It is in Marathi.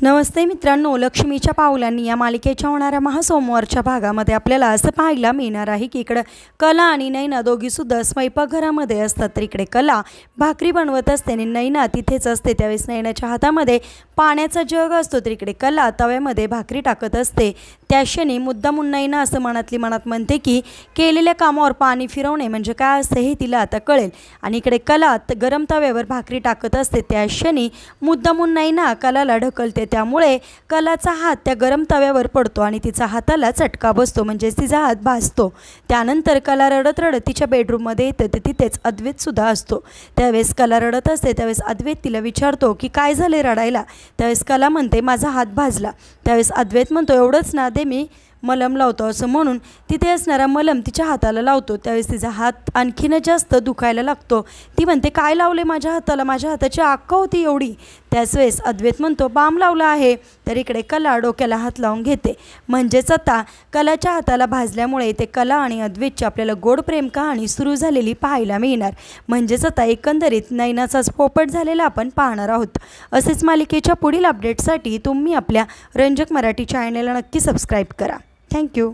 नमस्ते मित्रांनो, लक्ष्मीच्या पावलांनी या मालिकेच्या होणाऱ्या महासोमवारच्या भागामध्ये आपल्याला असं पाहायला मिळणार आहे की इकडं कला आणि नैना दोघीसुद्धा स्वयंपाकघरामध्ये असतात। तर इकडे कला भाकरी बनवत असते आणि नैना तिथेच असते। त्यावेळेस नैनाच्या हातामध्ये पाण्याचा जग असतो, तर इकडे कला तव्यामध्ये भाकरी टाकत असते। त्या क्षणी मुद्दामून नैना असं मनातली मनात म्हणते की केलेल्या कामावर पाणी फिरवणे म्हणजे काय असते हे तिला आता कळेल। आणि इकडे कला गरम तव्यावर भाकरी टाकत असते। त्या क्षणी मुद्दामून नैना कलाला ढकलते, त्यामुळे कलाचा हात त्या गरम तव्यावर पडतो आणि तिचा हाताला चटका बसतो, म्हणजे तिचा हात भाजतो। त्यानंतर कला रडत रडत तिच्या बेडरूममध्ये येते, तर तिथेच अद्वैत सुद्धा असतो। त्यावेळेस कला रडत असते, त्यावेळेस अद्वैत तिला विचारतो की काय झाले रडायला। त्यावेळेस कला म्हणते माझा हात भाजला। त्यावेळेस अद्वैत म्हणतो एवढंच ना, दे मी मलम लावतो, असं म्हणून तिथे असणारा मलम तिच्या हाताला लावतो। त्यावेळेस तिचा हात आणखीनच जास्त दुखायला लागतो। ती म्हणते काय लावले माझ्या हाताला, माझ्या हाताची आग होती एवढी। त्याच वेळेस अद्वैत म्हणतो बाम लावला आहे। तर इकडे कला डोक्याला हात लावून घेते, म्हणजेच आता कलाच्या हाताला भाजल्यामुळे ते कला आणि अद्वैतची आपल्याला गोड प्रेम कहाणी सुरू झालेली पाहायला मिळणार। म्हणजेच आता एकंदरीत नैनाचाच पोपट झालेला आपण पाहणार आहोत। असेच मालिकेच्या पुढील अपडेटसाठी तुम्ही आपल्या रंजक मराठी चॅनलला नक्की सबस्क्राईब करा। थँक्यू।